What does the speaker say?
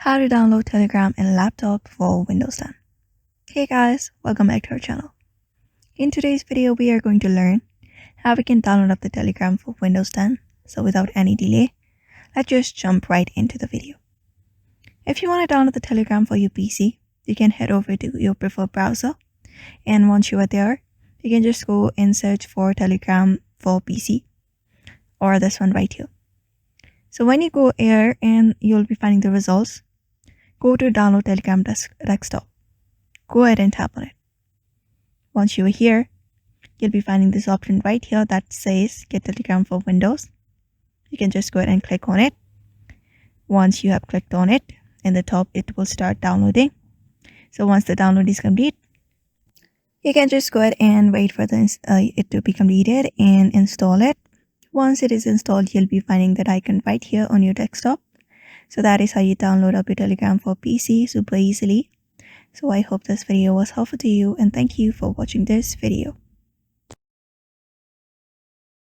How to download Telegram in laptop for Windows 10. Hey guys, welcome back to our channel. In today's video, we are going to learn how we can download up the Telegram for Windows 10. So without any delay, let's just jump right into the video. If you want to download the Telegram for your PC, you can head over to your preferred browser. And once you are there, you can just go and search for Telegram for PC or this one right here. So when you go here and you'll be finding the results, go to download Telegram desktop. Go ahead and tap on it. Once you are here, you'll be finding this option right here that says get Telegram for Windows. You can just go ahead and click on it. Once you have clicked on it, in the top it will start downloading. So once the download is complete, you can just go ahead and wait for it to be completed and install it. Once it is installed, you'll be finding that icon right here on your desktop. So that is how you download up your Telegram for PC super easily. So I hope this video was helpful to you and thank you for watching this video.